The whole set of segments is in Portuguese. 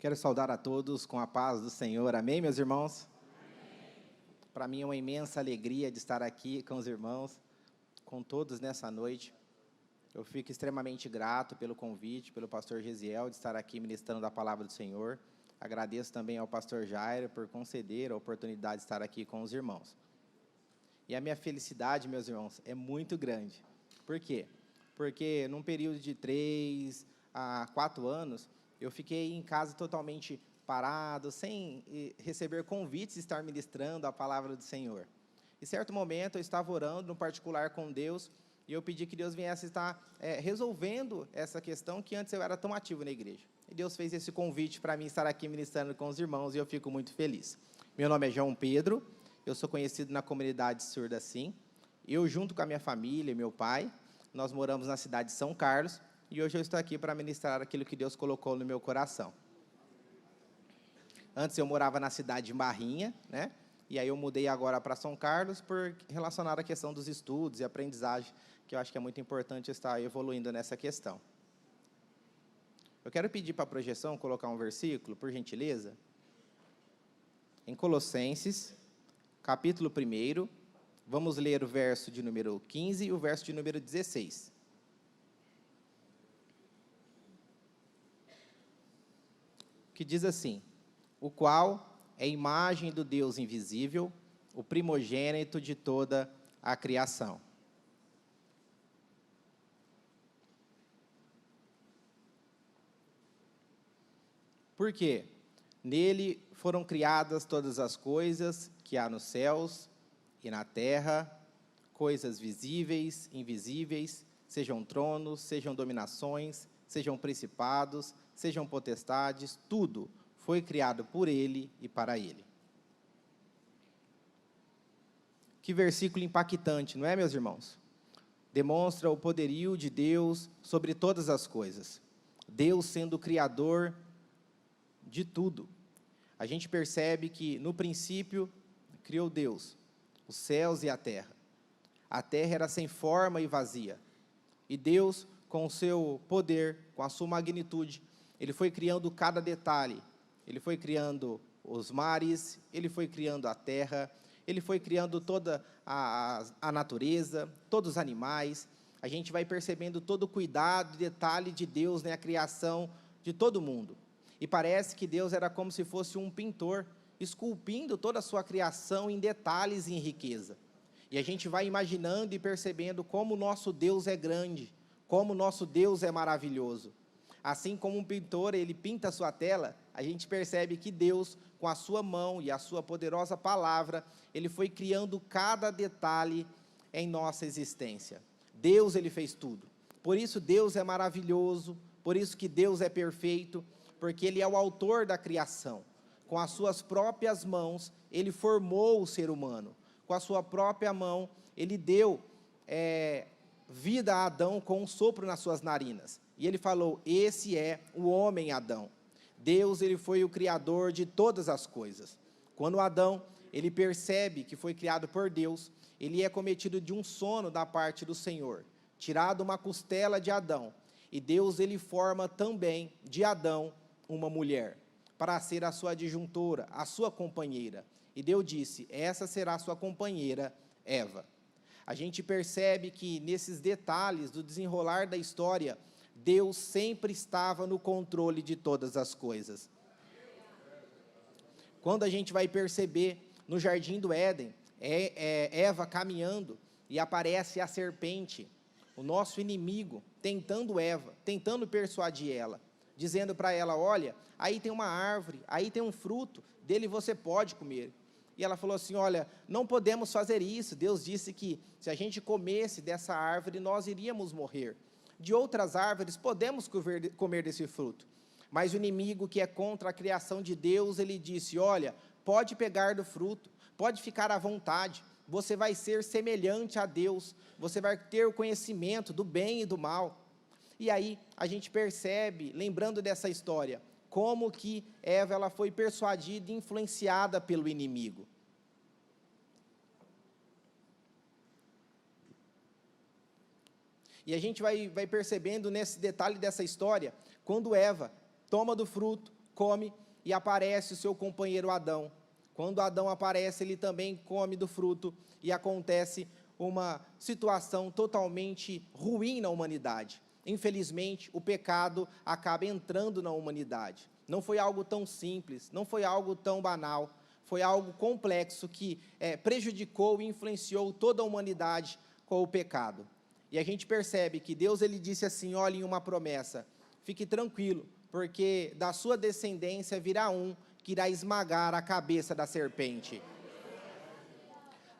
Quero saudar a todos com a paz do Senhor. Amém, meus irmãos? Para mim é uma imensa alegria de estar aqui com os irmãos, com todos nessa noite. Eu fico extremamente grato pelo convite, pelo pastor Gesiel, de estar aqui ministrando a palavra do Senhor. Agradeço também ao pastor Jairo por conceder a oportunidade de estar aqui com os irmãos. E a minha felicidade, meus irmãos, é muito grande. Por quê? Porque num período de 3 a 4 anos, eu fiquei em casa totalmente parado, sem receber convites de estar ministrando a palavra do Senhor. Em certo momento, eu estava orando no particular com Deus, e eu pedi que Deus viesse estar resolvendo essa questão que antes eu era tão ativo na igreja. E Deus fez esse convite para mim estar aqui ministrando com os irmãos, e eu fico muito feliz. Meu nome é João Pedro, eu sou conhecido na comunidade surda assim. Eu, junto com a minha família e meu pai, nós moramos na cidade de São Carlos, e hoje eu estou aqui para ministrar aquilo que Deus colocou no meu coração. Antes eu morava na cidade de Barrinha, né? E aí eu mudei agora para São Carlos por relacionar a questão dos estudos e aprendizagem, que eu acho que é muito importante estar evoluindo nessa questão. Eu quero pedir para a projeção colocar um versículo, por gentileza. Em Colossenses, capítulo 1, vamos ler o verso de número 15 e o verso de número 16. Que diz assim: o qual é a imagem do Deus invisível, o primogênito de toda a criação. Por quê? Nele foram criadas todas as coisas que há nos céus e na terra, coisas visíveis, invisíveis, sejam tronos, sejam dominações, sejam principados, sejam potestades, tudo foi criado por Ele e para Ele. Que versículo impactante, não é, meus irmãos? Demonstra o poderio de Deus sobre todas as coisas. Deus sendo o Criador de tudo. A gente percebe que, no princípio, criou Deus os céus e a terra. A terra era sem forma e vazia. E Deus, com o seu poder, com a sua magnitude, Ele foi criando cada detalhe. Ele foi criando os mares, Ele foi criando a terra, Ele foi criando toda a natureza, todos os animais. A gente vai percebendo todo o cuidado e detalhe de Deus na criação de todo mundo. E parece que Deus era como se fosse um pintor, esculpindo toda a sua criação em detalhes e em riqueza. E a gente vai imaginando e percebendo como o nosso Deus é grande, como o nosso Deus é maravilhoso. Assim como um pintor, ele pinta a sua tela, a gente percebe que Deus, com a sua mão e a sua poderosa palavra, Ele foi criando cada detalhe em nossa existência. Deus, Ele fez tudo. Por isso Deus é maravilhoso, por isso que Deus é perfeito, porque Ele é o autor da criação. Com as suas próprias mãos, Ele formou o ser humano. Com a sua própria mão, Ele deu vida a Adão com um sopro nas suas narinas. E Ele falou: esse é o homem Adão. Deus, Ele foi o criador de todas as coisas. Quando Adão, ele percebe que foi criado por Deus, ele é cometido de um sono da parte do Senhor, tirado uma costela de Adão. E Deus, Ele forma também de Adão uma mulher, para ser a sua adjuntora, a sua companheira. E Deus disse: essa será a sua companheira, Eva. A gente percebe que nesses detalhes do desenrolar da história, Deus sempre estava no controle de todas as coisas. Quando a gente vai perceber no Jardim do Éden, Eva caminhando e aparece a serpente, o nosso inimigo, tentando Eva, tentando persuadir ela, dizendo para ela: olha, aí tem uma árvore, aí tem um fruto, dele você pode comer. E ela falou assim: olha, não podemos fazer isso, Deus disse que se a gente comesse dessa árvore, nós iríamos morrer. De outras árvores podemos comer desse fruto. Mas o inimigo, que é contra a criação de Deus, ele disse: olha, pode pegar do fruto, pode ficar à vontade, você vai ser semelhante a Deus, você vai ter o conhecimento do bem e do mal. E aí a gente percebe, lembrando dessa história, como que Eva ela foi persuadida e influenciada pelo inimigo. E a gente vai percebendo nesse detalhe dessa história, quando Eva toma do fruto, come e aparece o seu companheiro Adão. Quando Adão aparece, ele também come do fruto e acontece uma situação totalmente ruim na humanidade. Infelizmente, o pecado acaba entrando na humanidade. Não foi algo tão simples, não foi algo tão banal, foi algo complexo que prejudicou e influenciou toda a humanidade com o pecado. E a gente percebe que Deus ele disse assim, olha, em uma promessa, fique tranquilo, porque da sua descendência virá um que irá esmagar a cabeça da serpente.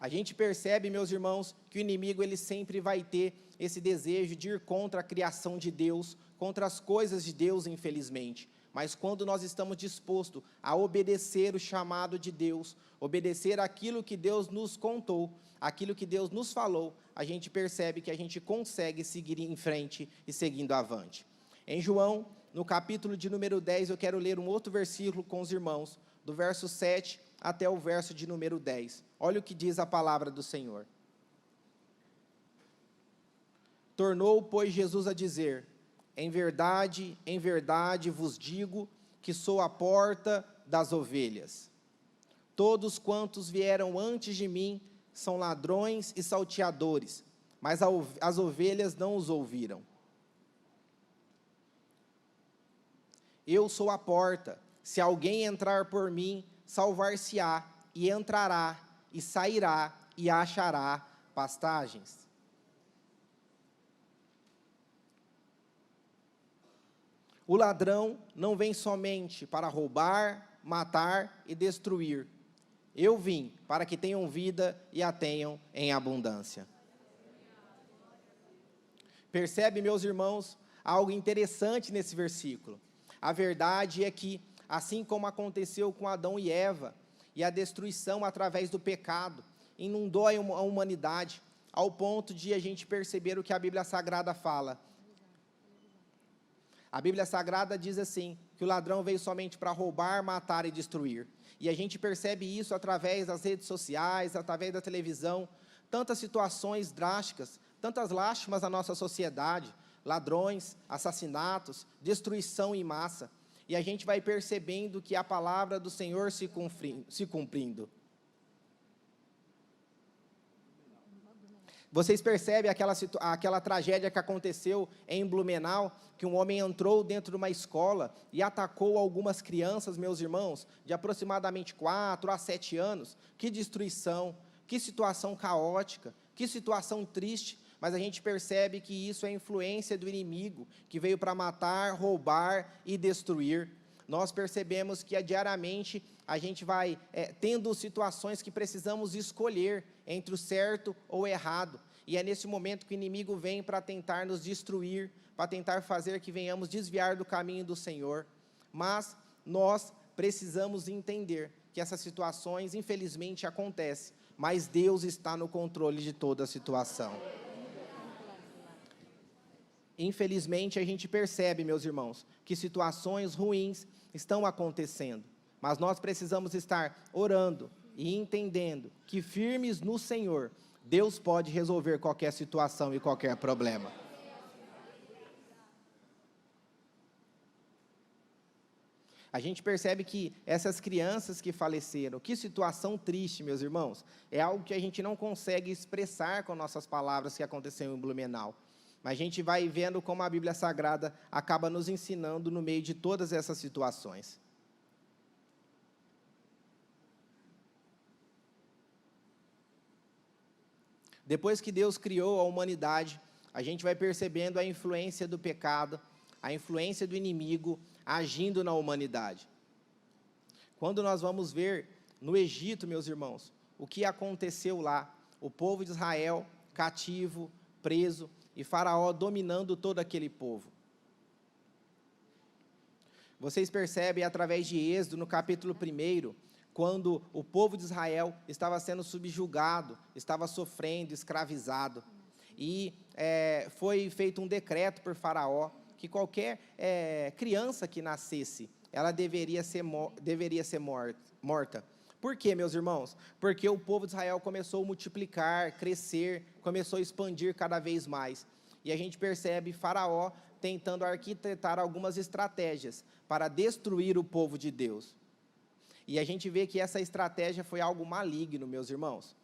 A gente percebe, meus irmãos, que o inimigo ele sempre vai ter esse desejo de ir contra a criação de Deus, contra as coisas de Deus, infelizmente. Mas quando nós estamos dispostos a obedecer o chamado de Deus, obedecer aquilo que Deus nos contou, aquilo que Deus nos falou, a gente percebe que a gente consegue seguir em frente e seguindo avante. Em João, no capítulo de número 10, eu quero ler um outro versículo com os irmãos, do verso 7 até o verso de número 10. Olha o que diz a palavra do Senhor. Tornou, pois, Jesus a dizer, em verdade vos digo que sou a porta das ovelhas. Todos quantos vieram antes de mim são ladrões e salteadores, mas as ovelhas não os ouviram. Eu sou a porta, se alguém entrar por mim, salvar-se-á, e entrará, e sairá, e achará pastagens. O ladrão não vem somente para roubar, matar e destruir. Eu vim para que tenham vida e a tenham em abundância. Percebe, meus irmãos, algo interessante nesse versículo. A verdade é que, assim como aconteceu com Adão e Eva, e a destruição através do pecado, inundou a humanidade, ao ponto de a gente perceber o que a Bíblia Sagrada fala. A Bíblia Sagrada diz assim, que o ladrão veio somente para roubar, matar e destruir. E a gente percebe isso através das redes sociais, através da televisão, tantas situações drásticas, tantas lástimas na nossa sociedade, ladrões, assassinatos, destruição em massa. E a gente vai percebendo que a palavra do Senhor se cumprindo. Vocês percebem aquela tragédia que aconteceu em Blumenau, que um homem entrou dentro de uma escola e atacou algumas crianças, meus irmãos, de aproximadamente 4 a 7 anos. Que destruição, que situação caótica, que situação triste, mas a gente percebe que isso é influência do inimigo, que veio para matar, roubar e destruir. Nós percebemos que diariamente a gente vai tendo situações que precisamos escolher entre o certo ou o errado. E é nesse momento que o inimigo vem para tentar nos destruir, para tentar fazer que venhamos desviar do caminho do Senhor. Mas nós precisamos entender que essas situações, infelizmente, acontecem, mas Deus está no controle de toda a situação. Infelizmente, a gente percebe, meus irmãos, que situações ruins estão acontecendo, mas nós precisamos estar orando e entendendo que firmes no Senhor, Deus pode resolver qualquer situação e qualquer problema. A gente percebe que essas crianças que faleceram, que situação triste, meus irmãos, é algo que a gente não consegue expressar com nossas palavras que aconteceu em Blumenau. Mas a gente vai vendo como a Bíblia Sagrada acaba nos ensinando no meio de todas essas situações. Depois que Deus criou a humanidade, a gente vai percebendo a influência do pecado, a influência do inimigo agindo na humanidade. Quando nós vamos ver no Egito, meus irmãos, o que aconteceu lá, o povo de Israel cativo, preso, e Faraó dominando todo aquele povo. Vocês percebem através de Êxodo, no capítulo 1, quando o povo de Israel estava sendo subjugado, estava sofrendo, escravizado. E foi feito um decreto por Faraó, que qualquer criança que nascesse, ela deveria ser morta. Por quê, meus irmãos? Porque o povo de Israel começou a multiplicar, crescer, começou a expandir cada vez mais. E a gente percebe Faraó tentando arquitetar algumas estratégias para destruir o povo de Deus. E a gente vê que essa estratégia foi algo maligno, meus irmãos.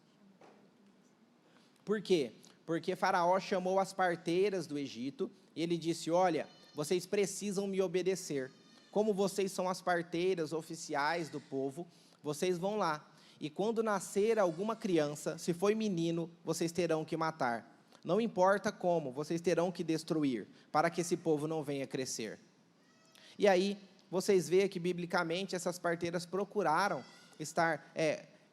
Por quê? Porque Faraó chamou as parteiras do Egito e ele disse: olha, vocês precisam me obedecer. Como vocês são as parteiras oficiais do povo, vocês vão lá. E quando nascer alguma criança, se for menino, vocês terão que matar. Não importa como, vocês terão que destruir, para que esse povo não venha crescer. E aí, vocês veem que, biblicamente, essas parteiras procuraram estar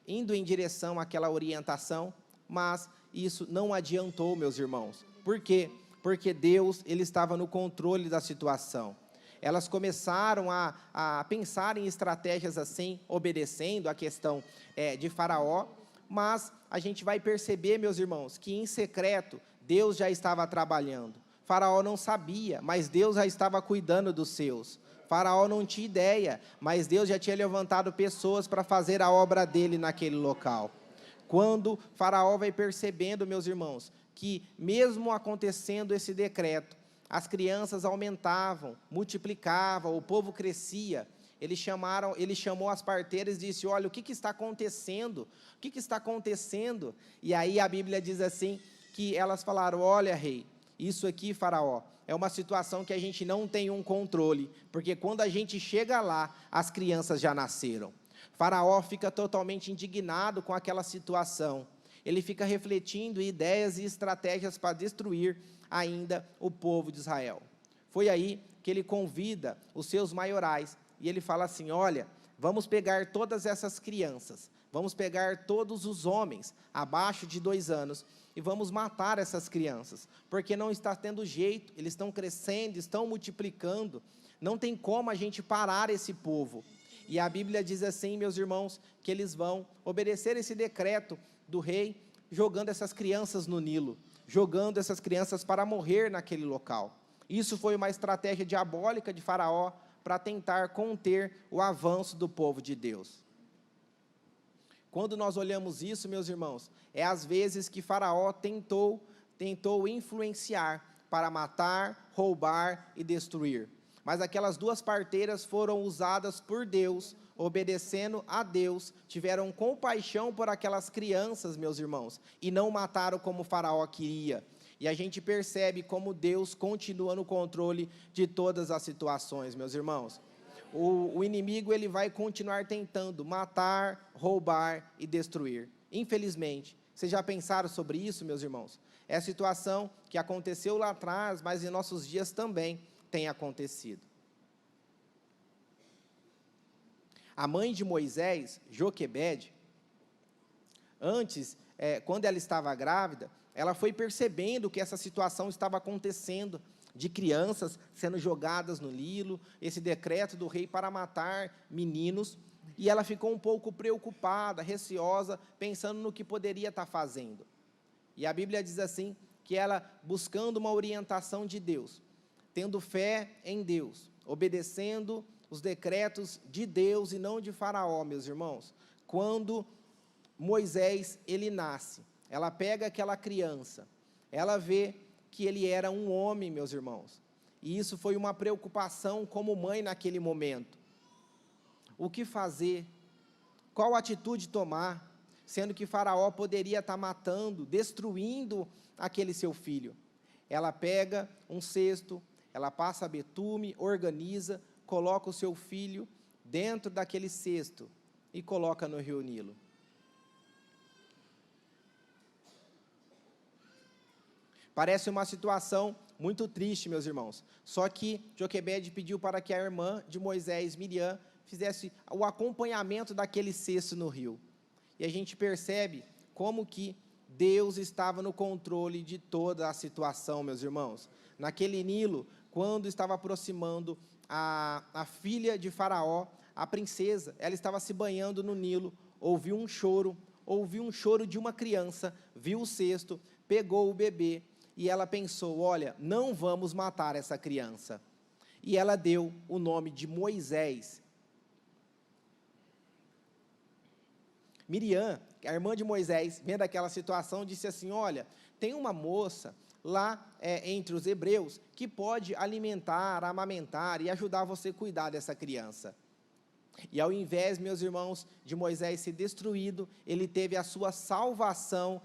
indo em direção àquela orientação, mas isso não adiantou, meus irmãos. Por quê? Porque Deus, Ele estava no controle da situação. Elas começaram a pensar em estratégias assim, obedecendo a questão de Faraó, mas a gente vai perceber, meus irmãos, que em secreto Deus já estava trabalhando. Faraó não sabia, mas Deus já estava cuidando dos seus. Faraó não tinha ideia, mas Deus já tinha levantado pessoas para fazer a obra dele naquele local. Quando Faraó vai percebendo, meus irmãos, que mesmo acontecendo esse decreto, as crianças aumentavam, multiplicavam, o povo crescia. Ele chamou as parteiras e disse: olha, o que está acontecendo? O que está acontecendo? E aí a Bíblia diz assim, que elas falaram: olha, rei, isso aqui, Faraó, é uma situação que a gente não tem um controle, porque quando a gente chega lá, as crianças já nasceram. Faraó fica totalmente indignado com aquela situação. Ele fica refletindo ideias e estratégias para destruir ainda o povo de Israel. Foi aí que ele convida os seus maiorais, e ele fala assim: olha, vamos pegar todas essas crianças, vamos pegar todos os homens abaixo de 2 anos, e vamos matar essas crianças, porque não está tendo jeito, eles estão crescendo, estão multiplicando, não tem como a gente parar esse povo. E a Bíblia diz assim, meus irmãos, que eles vão obedecer esse decreto do rei, jogando essas crianças no Nilo, jogando essas crianças para morrer naquele local. Isso foi uma estratégia diabólica de Faraó para tentar conter o avanço do povo de Deus. Quando nós olhamos isso, meus irmãos, é às vezes que Faraó tentou influenciar para matar, roubar e destruir. Mas aquelas 2 parteiras foram usadas por Deus, obedecendo a Deus, tiveram compaixão por aquelas crianças, meus irmãos, e não mataram como Faraó queria. E a gente percebe como Deus continua no controle de todas as situações, meus irmãos. O inimigo, ele vai continuar tentando matar, roubar e destruir. Infelizmente, vocês já pensaram sobre isso, meus irmãos? É a situação que aconteceu lá atrás, mas em nossos dias também tem acontecido. A mãe de Moisés, Joquebede, antes, quando ela estava grávida, ela foi percebendo que essa situação estava acontecendo, de crianças sendo jogadas no Nilo, esse decreto do rei para matar meninos, e ela ficou um pouco preocupada, receosa, pensando no que poderia estar fazendo. E a Bíblia diz assim, que ela, buscando uma orientação de Deus, tendo fé em Deus, obedecendo os decretos de Deus e não de Faraó, meus irmãos. Quando Moisés, ele nasce, ela pega aquela criança, ela vê que ele era um homem, meus irmãos. E isso foi uma preocupação como mãe naquele momento. O que fazer? Qual atitude tomar? Sendo que Faraó poderia estar matando, destruindo aquele seu filho. Ela pega um cesto, ela passa betume, organiza, coloca o seu filho dentro daquele cesto e coloca no rio Nilo. Parece uma situação muito triste, meus irmãos. Só que Joquebede pediu para que a irmã de Moisés, Miriam, fizesse o acompanhamento daquele cesto no rio. E a gente percebe como que Deus estava no controle de toda a situação, meus irmãos. Naquele Nilo, quando estava aproximando a filha de Faraó, a princesa, ela estava se banhando no Nilo, ouviu um choro de uma criança, viu o cesto, pegou o bebê, e ela pensou: olha, não vamos matar essa criança. E ela deu o nome de Moisés. Miriam, a irmã de Moisés, vendo aquela situação, disse assim: olha, tem uma moça lá entre os hebreus, que pode alimentar, amamentar e ajudar você a cuidar dessa criança. E ao invés, meus irmãos, de Moisés ser destruído, ele teve a sua salvação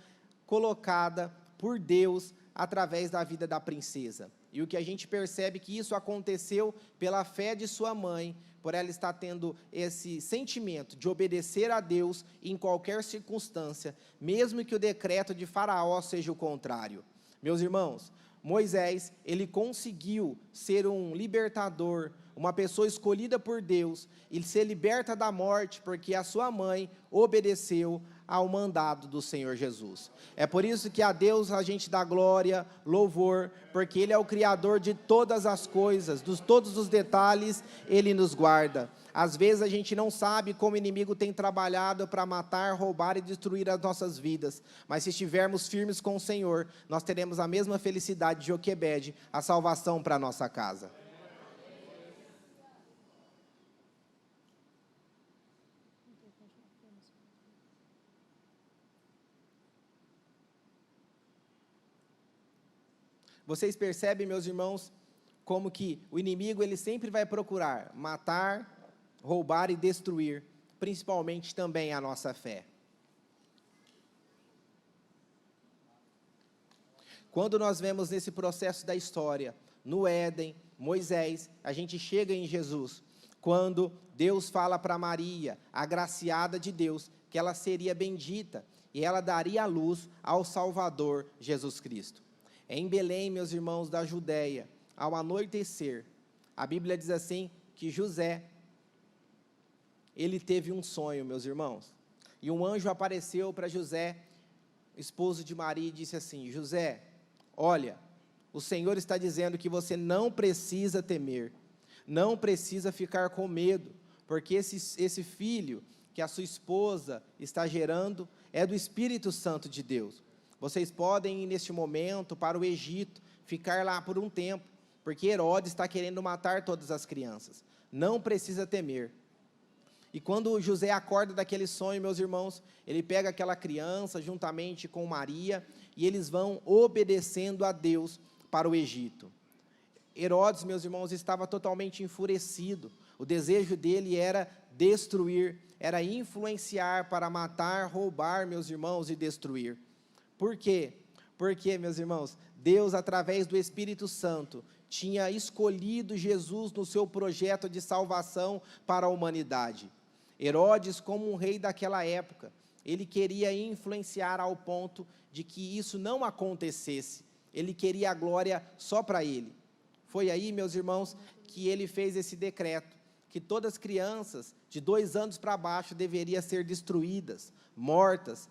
colocada por Deus através da vida da princesa. E o que a gente percebe que isso aconteceu pela fé de sua mãe, por ela estar tendo esse sentimento de obedecer a Deus em qualquer circunstância, mesmo que o decreto de Faraó seja o contrário. Meus irmãos, Moisés, ele conseguiu ser um libertador, uma pessoa escolhida por Deus, e ser liberta da morte, porque a sua mãe obedeceu ao mandado do Senhor Jesus. É por isso que a Deus a gente dá glória, louvor, porque Ele é o Criador de todas as coisas, todos os detalhes, Ele nos guarda. Às vezes a gente não sabe como o inimigo tem trabalhado para matar, roubar e destruir as nossas vidas, mas se estivermos firmes com o Senhor, nós teremos a mesma felicidade de Joquebede, a salvação para a nossa casa. Vocês percebem, meus irmãos, como que o inimigo ele sempre vai procurar matar, roubar e destruir, principalmente também a nossa fé. Quando nós vemos nesse processo da história, no Éden, Moisés, a gente chega em Jesus, quando Deus fala para Maria, agraciada de Deus, que ela seria bendita, e ela daria a luz ao Salvador, Jesus Cristo. Em Belém, meus irmãos, da Judéia, ao anoitecer, a Bíblia diz assim, que José, ele teve um sonho, meus irmãos, e um anjo apareceu para José, esposo de Maria, e disse assim, José, olha, o Senhor está dizendo que você não precisa temer, não precisa ficar com medo, porque esse filho que a sua esposa está gerando é do Espírito Santo de Deus. Vocês podem ir neste momento para o Egito, ficar lá por um tempo, porque Herodes está querendo matar todas as crianças. Não precisa temer. E quando José acorda daquele sonho, meus irmãos, ele pega aquela criança juntamente com Maria, e eles vão obedecendo a Deus para o Egito. Herodes, meus irmãos, estava totalmente enfurecido. O desejo dele era destruir, era influenciar para matar, roubar, meus irmãos, e destruir. Por quê? Porque, meus irmãos, Deus, através do Espírito Santo, tinha escolhido Jesus no seu projeto de salvação para a humanidade. Herodes, como um rei daquela época, ele queria influenciar ao ponto de que isso não acontecesse. Ele queria a glória só para ele. Foi aí, meus irmãos, que ele fez esse decreto, que todas as crianças de 2 anos para baixo deveriam ser destruídas, mortas.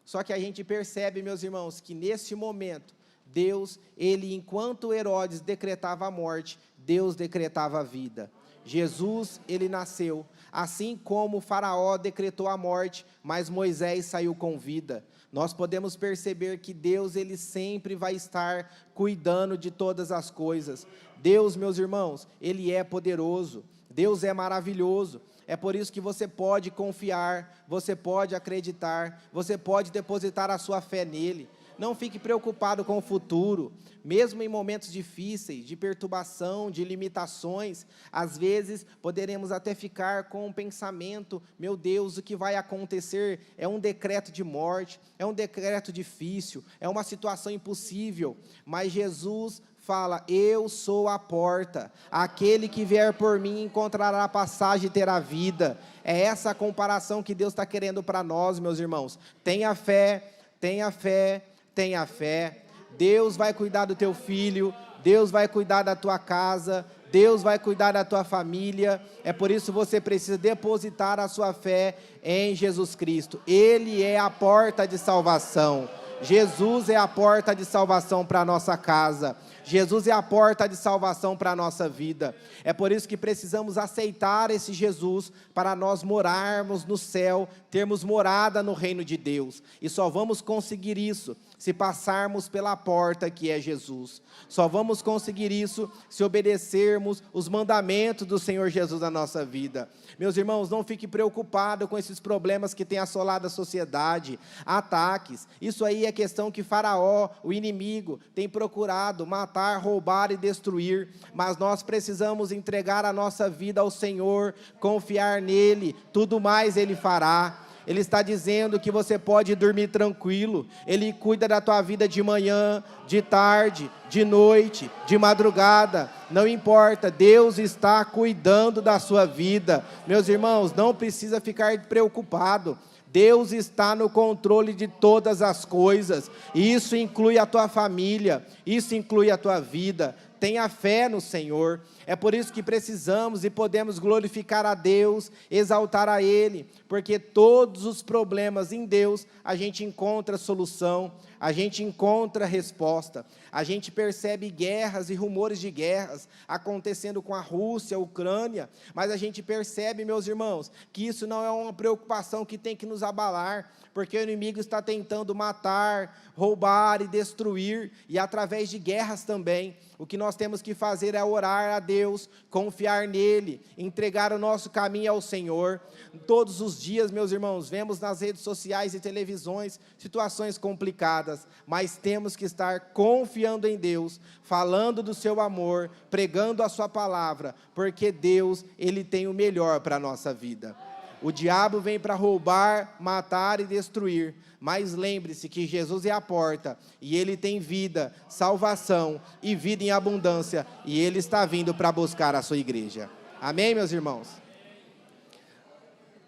Só que a gente percebe, meus irmãos, que nesse momento, Deus, ele, enquanto Herodes decretava a morte, Deus decretava a vida. Jesus, ele nasceu, assim como Faraó decretou a morte, mas Moisés saiu com vida. Nós podemos perceber que Deus, ele sempre vai estar cuidando de todas as coisas. Deus, meus irmãos, ele é poderoso, Deus é maravilhoso. É por isso que você pode confiar, você pode acreditar, você pode depositar a sua fé nele. Não fique preocupado com o futuro, mesmo em momentos difíceis, de perturbação, de limitações, às vezes poderemos até ficar com um pensamento, meu Deus, o que vai acontecer? É um decreto de morte, é um decreto difícil, é uma situação impossível, mas Jesus fala, eu sou a porta, aquele que vier por mim encontrará passagem e terá vida. É essa a comparação que Deus está querendo para nós, meus irmãos. Tenha fé, tenha fé, tenha fé. Deus vai cuidar do teu filho, Deus vai cuidar da tua casa, Deus vai cuidar da tua família. É por isso que você precisa depositar a sua fé em Jesus Cristo. Ele é a porta de salvação. Jesus é a porta de salvação para a nossa casa. Jesus é a porta de salvação para a nossa vida. É por isso que precisamos aceitar esse Jesus para nós morarmos no céu, termos morada no reino de Deus. E só vamos conseguir isso se passarmos pela porta que é Jesus. Só vamos conseguir isso se obedecermos os mandamentos do Senhor Jesus na nossa vida. Meus irmãos, não fique preocupado com esses problemas que têm assolado a sociedade, ataques. Isso aí é questão que Faraó, o inimigo, tem procurado matar, roubar e destruir. Mas nós precisamos entregar a nossa vida ao Senhor, confiar nele, tudo mais Ele fará. Ele está dizendo que você pode dormir tranquilo. Ele cuida da tua vida de manhã, de tarde, de noite, de madrugada. Não importa, Deus está cuidando da sua vida. Meus irmãos, não precisa ficar preocupado. Deus está no controle de todas as coisas. E isso inclui a tua família, isso inclui a tua vida. Tenha fé no Senhor. É por isso que precisamos e podemos glorificar a Deus, exaltar a Ele, porque todos os problemas em Deus, a gente encontra solução, a gente encontra resposta. A gente percebe guerras e rumores de guerras acontecendo com a Rússia, a Ucrânia, mas a gente percebe, meus irmãos, que isso não é uma preocupação que tem que nos abalar, porque o inimigo está tentando matar, roubar e destruir, e através de guerras também. O que nós temos que fazer é orar a Deus, confiar nele, entregar o nosso caminho ao Senhor. Todos os dias, meus irmãos, vemos nas redes sociais e televisões situações complicadas, mas temos que estar confiando em Deus, falando do seu amor, pregando a sua palavra, porque Deus, Ele tem o melhor para a nossa vida. O diabo vem para roubar, matar e destruir, mas lembre-se que Jesus é a porta, e Ele tem vida, salvação e vida em abundância, e Ele está vindo para buscar a sua igreja. Amém, meus irmãos?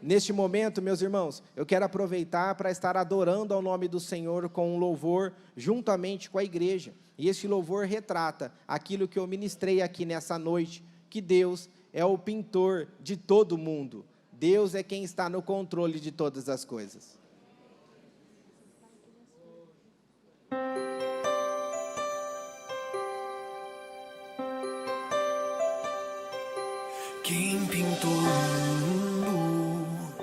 Neste momento, meus irmãos, eu quero aproveitar para estar adorando ao nome do Senhor com um louvor juntamente com a igreja, e esse louvor retrata aquilo que eu ministrei aqui nessa noite, que Deus é o pintor de todo mundo. Deus é quem está no controle de todas as coisas. Quem pintou o mundo,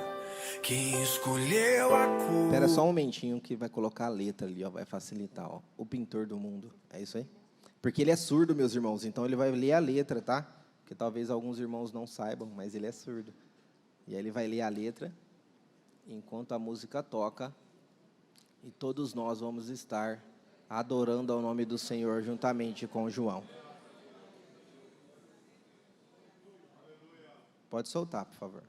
quem escolheu a cor. Espera só um momentinho que vai colocar a letra ali, ó, vai facilitar, ó. O pintor do mundo, é isso aí? Porque ele é surdo, meus irmãos, então ele vai ler a letra, tá? Porque talvez alguns irmãos não saibam, mas ele é surdo. E aí ele vai ler a letra, enquanto a música toca, e todos nós vamos estar adorando ao nome do Senhor juntamente com João. Pode soltar, por favor.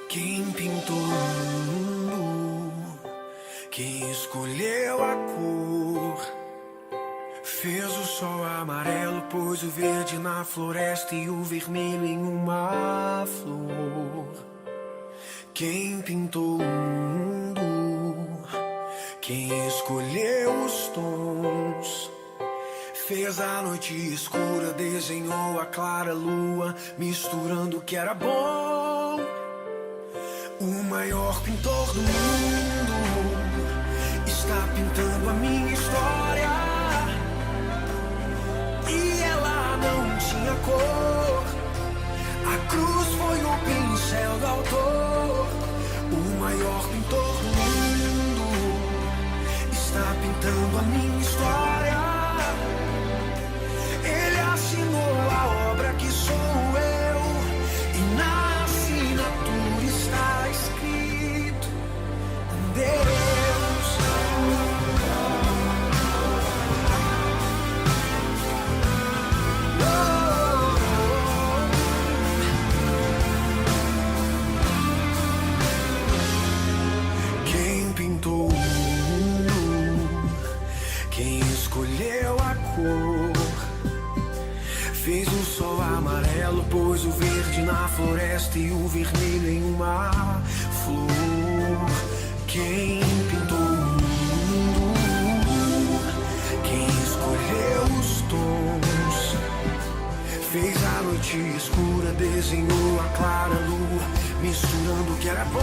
Quem pintou o mundo, quem escolheu a cor, fez o sol amarelo, pôs o verde na floresta e o vermelho em uma flor. Quem pintou o mundo, quem escolheu os tons, fez a noite escura, desenhou a clara lua, misturando o que era bom. O maior pintor do mundo está pintando a minha história. E ela não tinha cor, a cruz foi o pincel do autor. O maior pintor do mundo está pintando a minha história. Ele assinou a obra que sou eu, e na assinatura está escrito Deus. Escolheu a cor, fez o sol amarelo, pôs o verde na floresta e o vermelho em uma flor. Quem pintou o mundo, quem escolheu os tons, fez a noite escura, desenhou a clara lua, misturando o que era bom.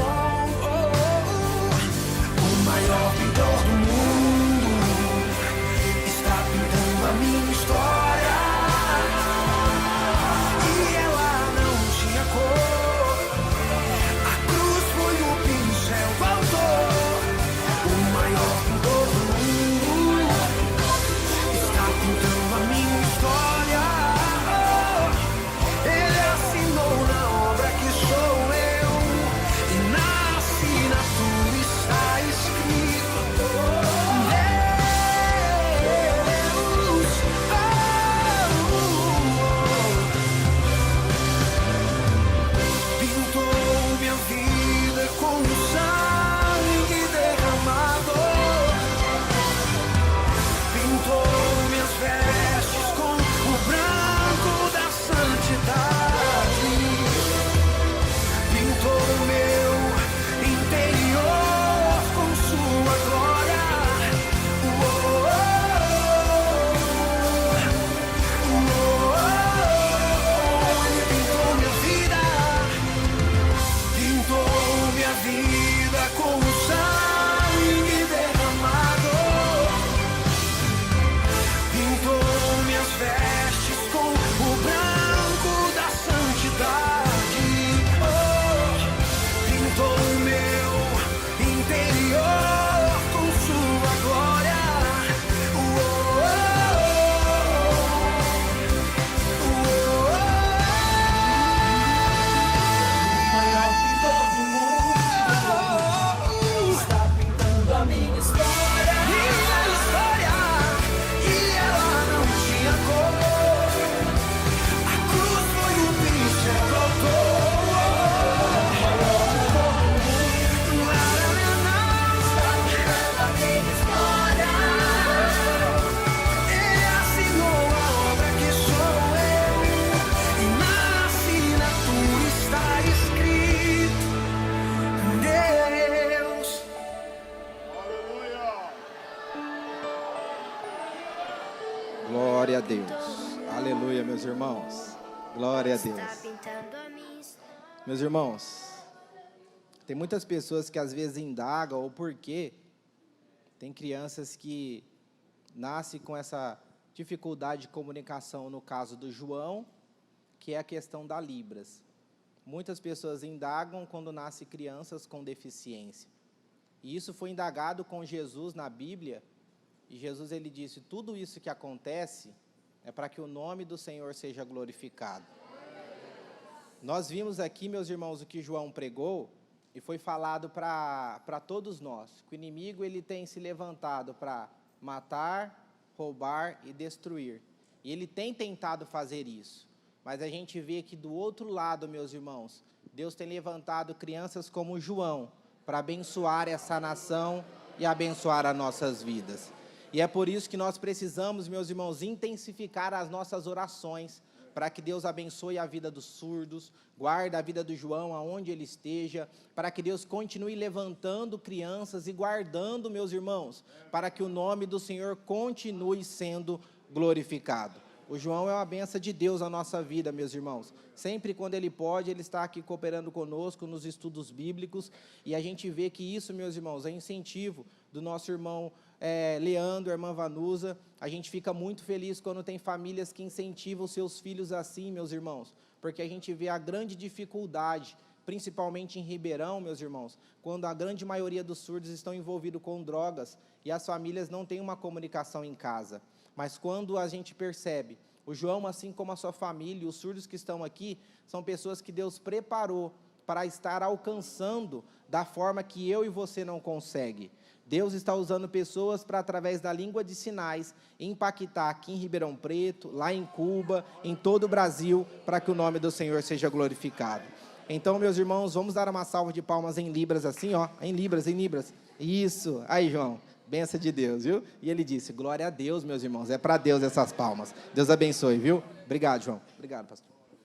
Glória a Deus. Aleluia, meus irmãos. Glória a Deus. Meus irmãos, tem muitas pessoas que às vezes indagam o porquê. Tem crianças que nascem com essa dificuldade de comunicação, no caso do João, que é a questão da Libras. Muitas pessoas indagam quando nascem crianças com deficiência. E isso foi indagado com Jesus na Bíblia, e Jesus ele disse, tudo isso que acontece é para que o nome do Senhor seja glorificado. Nós vimos aqui, meus irmãos, o que João pregou, e foi falado para todos nós, que o inimigo ele tem se levantado para matar, roubar e destruir. E ele tem tentado fazer isso. Mas a gente vê que do outro lado, meus irmãos, Deus tem levantado crianças como João, para abençoar essa nação e abençoar as nossas vidas. E é por isso que nós precisamos, meus irmãos, intensificar as nossas orações, para que Deus abençoe a vida dos surdos, guarde a vida do João aonde ele esteja, para que Deus continue levantando crianças e guardando, meus irmãos, para que o nome do Senhor continue sendo glorificado. O João é uma bênção de Deus na nossa vida, meus irmãos. Sempre quando ele pode, ele está aqui cooperando conosco nos estudos bíblicos, e a gente vê que isso, meus irmãos, é incentivo do nosso irmão Leandro, a irmã Vanusa. A gente fica muito feliz quando tem famílias que incentivam seus filhos assim, meus irmãos, porque a gente vê a grande dificuldade, principalmente em Ribeirão, meus irmãos, quando a grande maioria dos surdos estão envolvidos com drogas e as famílias não têm uma comunicação em casa. Mas quando a gente percebe, o João, assim como a sua família, os surdos que estão aqui, são pessoas que Deus preparou para estar alcançando da forma que eu e você não consegue. Deus está usando pessoas para, através da língua de sinais, impactar aqui em Ribeirão Preto, lá em Cuba, em todo o Brasil, para que o nome do Senhor seja glorificado. Então, meus irmãos, vamos dar uma salva de palmas em Libras, assim, ó, em Libras, em Libras. Isso, aí, João, bênção de Deus, viu? E ele disse, glória a Deus, meus irmãos, é para Deus essas palmas. Deus abençoe, viu? Obrigado, João. Obrigado, pastor.